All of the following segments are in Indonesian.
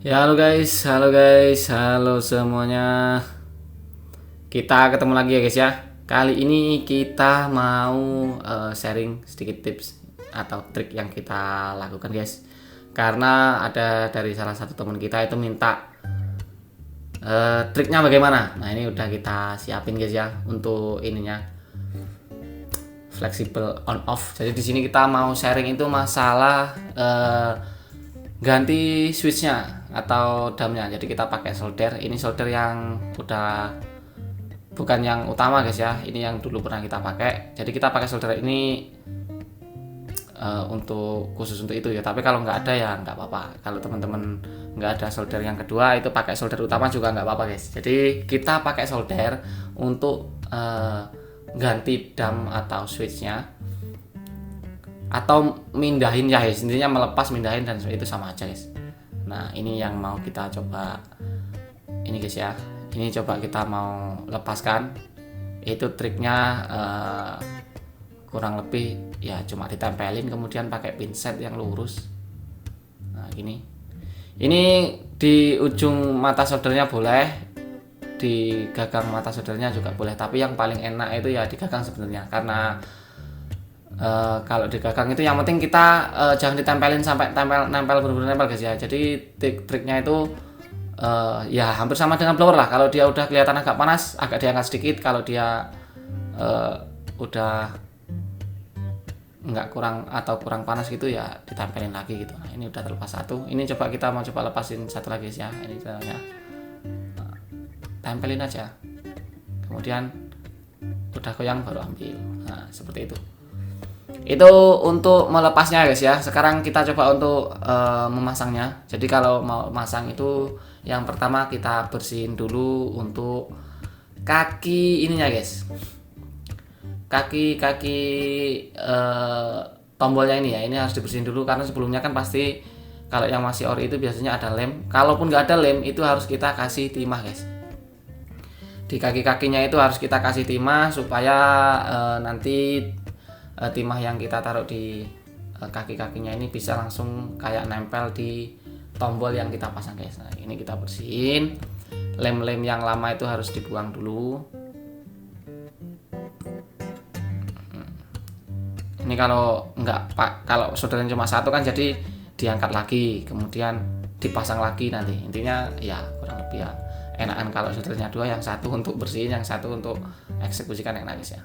Ya halo semuanya. Kita ketemu lagi ya guys ya. Kali ini kita mau sharing sedikit tips atau trik yang kita lakukan guys. Karena ada dari salah satu teman kita itu minta triknya bagaimana. Nah ini udah kita siapin guys ya untuk ininya flexible on off. Jadi di sini kita mau sharing itu masalah ganti switchnya atau damnya. Jadi kita pakai solder. Ini solder yang udah bukan yang utama guys ya. Ini yang dulu pernah kita pakai. Jadi kita pakai solder ini untuk khusus untuk itu ya. Tapi kalau nggak ada ya nggak apa-apa. Kalau teman-teman nggak ada solder yang kedua itu pakai solder utama juga nggak apa-apa guys. Jadi kita pakai solder untuk ganti dam atau switchnya atau mindahin ya guys. Intinya melepas, mindahin dan itu sama aja guys. Nah ini yang mau kita coba ini guys ya. Ini coba kita mau lepaskan. Itu triknya kurang lebih ya cuma ditempelin kemudian pakai pinset yang lurus. Nah gini. Ini di ujung mata soldernya boleh, di gagang mata soldernya juga boleh. Tapi yang paling enak itu ya di gagang sebenarnya, karena kalau di gagang itu yang penting kita jangan ditempelin sampai nempel benar-benar nempel guys ya. Jadi triknya itu ya hampir sama dengan blower lah. Kalau dia udah kelihatan agak panas, agak diangkat sedikit. Kalau dia udah nggak kurang atau kurang panas gitu ya ditempelin lagi gitu. Nah ini udah terlepas satu. Ini coba kita mau coba lepasin satu lagi guys ya. Ini caranya tempelin aja, kemudian udah goyang baru ambil. Nah seperti itu. Itu untuk melepasnya guys ya. Sekarang kita coba untuk memasangnya. Jadi kalau mau masang itu yang pertama kita bersihin dulu untuk kaki ininya guys. Kaki tombolnya ini ya. Ini harus dibersihin dulu karena sebelumnya kan pasti kalau yang masih ori itu biasanya ada lem. Kalaupun nggak ada lem itu harus kita kasih timah guys. Di kaki-kakinya itu harus kita kasih timah supaya nanti timah yang kita taruh di kaki-kakinya ini bisa langsung kayak nempel di tombol yang kita pasang guys. Nah ini kita bersihin. Lem-lem yang lama itu harus dibuang dulu. Ini kalau enggak pak, kalau soldernya cuma satu kan jadi diangkat lagi kemudian dipasang lagi nanti. Intinya ya kurang lebih ya enakan kalau soldernya dua, yang satu untuk bersihin, yang satu untuk eksekusikan enak guys ya.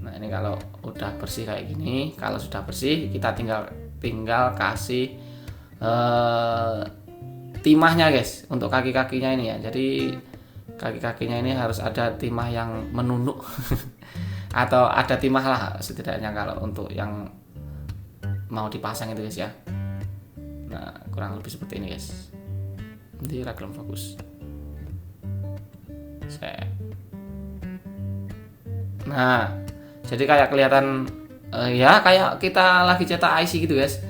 Nah ini kalau udah bersih kayak gini, kalau sudah bersih kita tinggal kasih timahnya guys untuk kaki-kakinya ini ya. Jadi kaki-kakinya ini harus ada timah yang menunuk atau ada timah lah setidaknya kalau untuk yang mau dipasang itu guys ya. Nah kurang lebih seperti ini guys. Nanti ragam fokus. Nah jadi kayak kelihatan ya kayak kita lagi cetak IC gitu guys,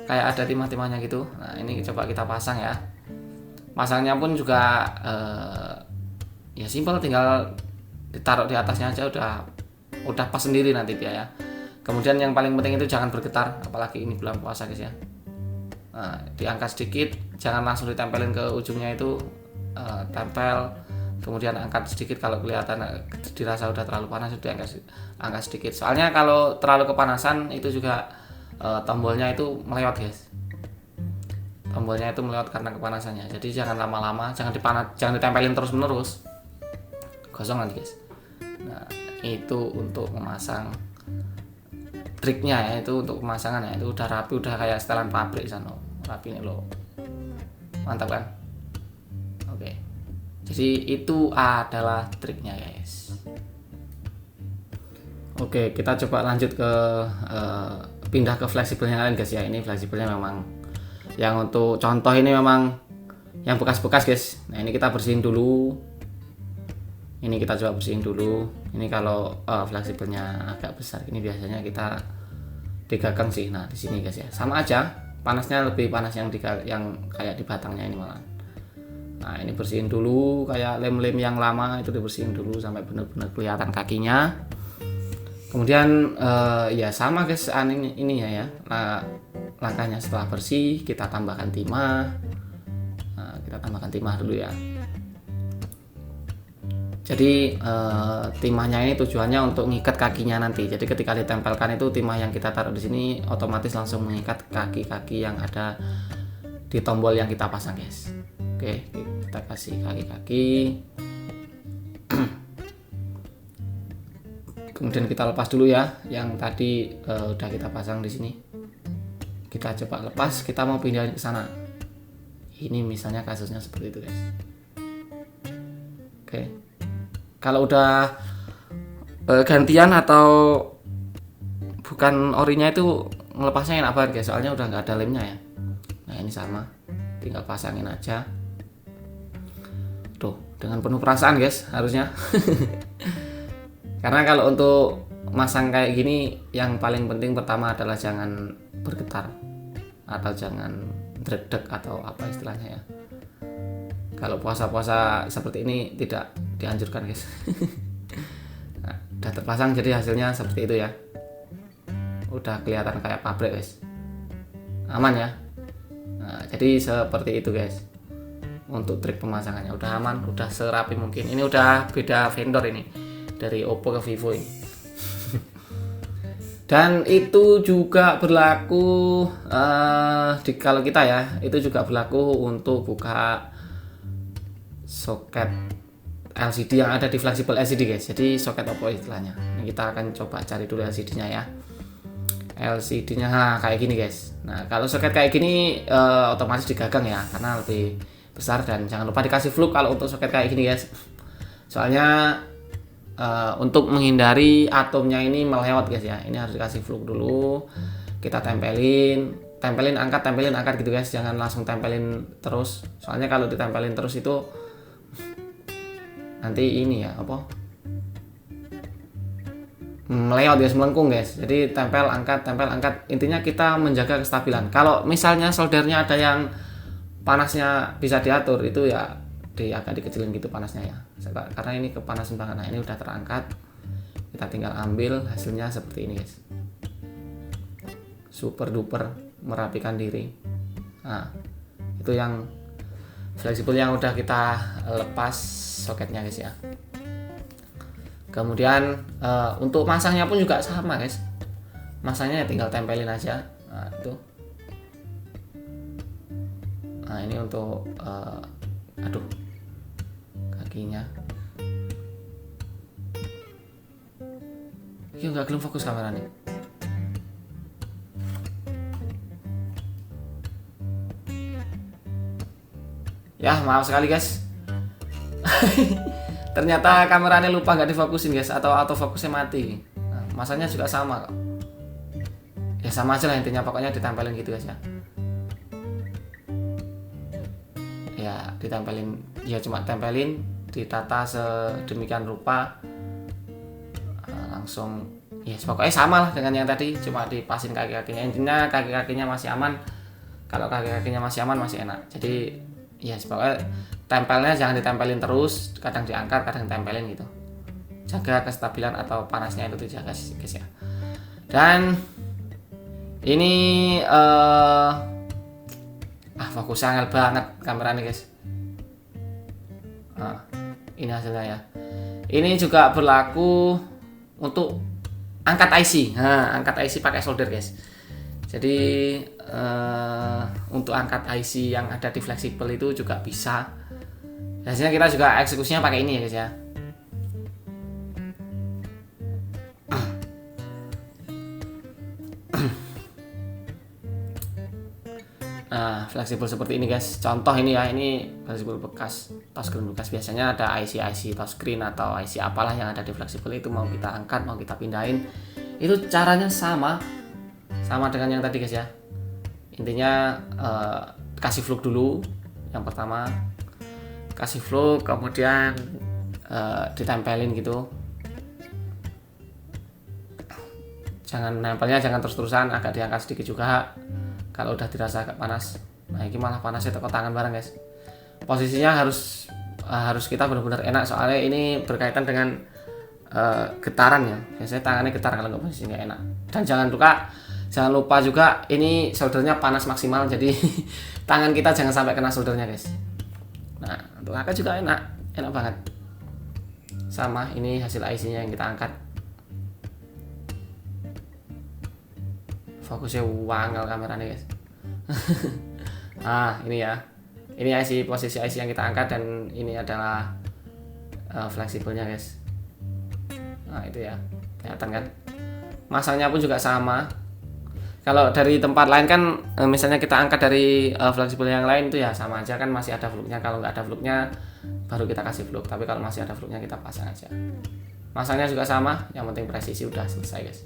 kayak ada timah-timahnya gitu. Nah ini coba kita pasang ya. Masangnya pun juga ya simpel, tinggal ditaruh di atasnya aja udah pas sendiri nanti dia ya. Kemudian yang paling penting itu jangan bergetar, apalagi ini bulan puasa guys ya. Nah, diangkat sedikit, jangan langsung ditempelin ke ujungnya itu, tempel kemudian angkat sedikit. Kalau kelihatan dirasa udah terlalu panas sudah angkat sedikit, soalnya kalau terlalu kepanasan itu juga tombolnya itu melewat guys. Tombolnya itu melewat karena kepanasannya. Jadi jangan lama-lama, jangan ditempelin terus menerus, gosong nanti guys. Nah itu untuk memasang triknya ya, itu untuk pemasangan ya. Itu udah rapi, udah kayak setelan pabrik sana, rapi nih lo, mantap kan. Oke, jadi itu adalah triknya guys. Oke, kita coba lanjut ke pindah ke fleksibelnya lain guys ya. Ini fleksibelnya memang yang untuk contoh ini memang yang bekas-bekas guys. Nah ini kita bersihin dulu. Ini kita coba bersihin dulu. Ini kalau fleksibelnya agak besar ini biasanya kita digagang sih. Nah di sini guys ya sama aja, panasnya lebih panas yang kayak di batangnya ini malah. Nah ini bersihin dulu, kayak lem-lem yang lama itu dibersihin dulu sampai benar-benar kelihatan kakinya. Kemudian ya sama guys ini ya. Nah, langkahnya setelah bersih kita tambahkan timah. Nah, kita tambahkan timah dulu ya. Jadi timahnya ini tujuannya untuk mengikat kakinya nanti. Jadi ketika ditempelkan itu timah yang kita taruh di sini otomatis langsung mengikat kaki-kaki yang ada di tombol yang kita pasang, guys. Oke, kita kasih kaki-kaki. Kemudian kita lepas dulu ya yang tadi udah kita pasang di sini. Kita coba lepas, kita mau pindahin ke sana. Ini misalnya kasusnya seperti itu, guys. Oke. Kalau udah gantian atau bukan orinya itu ngelepasnya enak banget, guys. Soalnya udah nggak ada lemnya ya. Nah ini sama, tinggal pasangin aja. Tuh dengan penuh perasaan, guys, harusnya. Karena kalau untuk masang kayak gini yang paling penting pertama adalah jangan bergetar atau jangan dredeg atau apa istilahnya ya. Kalau puasa-puasa seperti ini tidak dianjurkan, guys. Nah, udah terpasang jadi hasilnya seperti itu ya. Udah kelihatan kayak pabrik, guys. Aman ya. Nah, jadi seperti itu, guys. Untuk trik pemasangannya udah aman, udah serapi mungkin. Ini udah beda vendor ini. Dari Oppo ke Vivo ini. Dan itu juga berlaku kalau kita ya, itu juga berlaku untuk buka soket LCD yang ada di flexible LCD, guys. Jadi soket Oppo istilahnya. Ini kita akan coba cari dulu LCD-nya ya. LCD-nya kayak gini, guys. Nah, kalau soket kayak gini otomatis digagang ya, karena lebih besar. Dan jangan lupa dikasih fluk kalau untuk soket kayak gini, guys. Soalnya untuk menghindari atomnya ini melewat, guys ya. Ini harus dikasih fluk dulu. Kita tempelin angkat gitu, guys. Jangan langsung tempelin terus. Soalnya kalau ditempelin terus itu nanti ini ya apa melewat, guys, melengkung, guys. Jadi tempel angkat, intinya kita menjaga kestabilan. Kalau misalnya soldernya ada yang panasnya bisa diatur, itu ya agak dikecilin gitu panasnya ya, karena ini kepanasan banget. Nah ini udah terangkat, kita tinggal ambil hasilnya seperti ini, guys. Super duper merapikan diri. Nah itu yang fleksibel yang udah kita lepas soketnya, guys ya. Kemudian untuk masangnya pun juga sama, guys. Masangnya tinggal tempelin aja. Nah itu. Nah ini untuk kakinya. Ini nggak belum fokus kamera nih. Ya maaf sekali, guys. Ternyata kameranya lupa nggak difokusin, guys, atau autofokusnya mati. Nah, masanya juga sama kok. Ya sama aja lah intinya, pokoknya ditempelin gitu, guys ya. Ya ditempelin, ya cuma tempelin, ditata sedemikian rupa. Langsung ya pokoknya sama lah dengan yang tadi, cuma dipasin kaki-kakinya. Intinya kaki-kakinya masih aman. Kalau kaki-kakinya masih aman masih enak. Jadi ya pokoknya tempelnya jangan ditempelin terus, kadang diangkat, kadang ditempelin gitu. Jaga kestabilan atau panasnya itu dijaga, guys ya. Dan ini fokusnya angel banget kameranya, guys. Ini hasilnya ya. Ini juga berlaku untuk angkat IC. Nah, angkat IC pakai solder, guys. Jadi untuk angkat IC yang ada di fleksibel itu juga bisa. Biasanya kita juga eksekusinya pakai ini ya, guys ya. Nah, fleksibel seperti ini, guys. Contoh ini ya, ini fleksibel bekas, touchscreen bekas. Biasanya ada IC touchscreen atau IC apalah yang ada di fleksibel itu, mau kita angkat, mau kita pindahin. Itu caranya sama dengan yang tadi, guys ya. Intinya kasih fluk dulu yang pertama, kasih fluk, kemudian ditempelin gitu. Jangan nempelnya jangan terus-terusan, agak diangkat sedikit juga kalau udah dirasa agak panas. Nah ini malah panasnya teko tangan bareng, guys. Posisinya harus kita benar-benar enak, soalnya ini berkaitan dengan getaran ya. Biasanya tangannya getar kalau nggak posisi nggak enak. Dan jangan lupa Jangan lupa juga ini soldernya panas maksimal, jadi tangan kita jangan sampai kena soldernya guys. Nah untuk kakak juga enak banget. Sama ini hasil IC-nya yang kita angkat. Fokusnya wangel kameranya guys. Nah ini ya, ini IC, posisi IC yang kita angkat, dan ini adalah fleksibelnya guys. Nah itu ya, kelihatan kan. Masangnya pun juga sama. Kalau dari tempat lain kan misalnya kita angkat dari fleksibel yang lain itu ya sama aja kan, masih ada fluknya. Kalau nggak ada fluknya baru kita kasih fluk, tapi kalau masih ada fluknya kita pasang aja. Masangnya juga sama, yang penting presisi, udah selesai guys.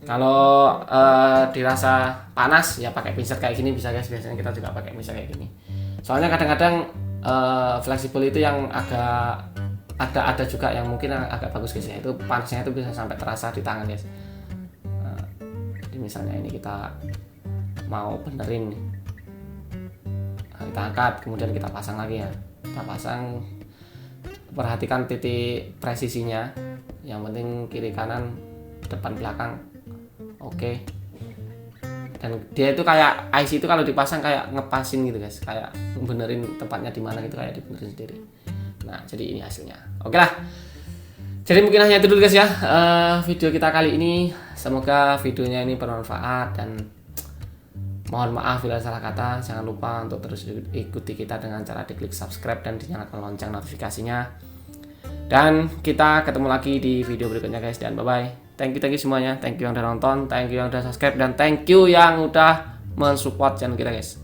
Kalau dirasa panas ya pakai pinset kayak gini bisa guys. Biasanya kita juga pakai pinset kayak gini. Soalnya kadang-kadang fleksibel itu yang agak ada juga yang mungkin agak bagus guys ya. Itu panasnya itu bisa sampai terasa di tangan guys. Jadi misalnya ini kita mau benerin nih. Nah, kita angkat kemudian kita pasang lagi ya. Kita pasang, perhatikan titik presisinya. Yang penting kiri kanan, depan belakang. Oke. Dan dia itu kayak IC itu kalau dipasang kayak ngepasin gitu guys, kayak benerin tempatnya di mana gitu, kayak dibenerin sendiri. Nah jadi ini hasilnya. Oke lah, jadi mungkin hanya itu dulu guys ya video kita kali ini. Semoga videonya ini bermanfaat, dan mohon maaf bila salah kata. Jangan lupa untuk terus ikuti kita dengan cara diklik subscribe dan dinyalakan lonceng notifikasinya. Dan kita ketemu lagi di video berikutnya guys, dan bye bye. Thank you semuanya. Thank you yang udah nonton, thank you yang udah subscribe, dan thank you yang udah mensupport channel kita guys.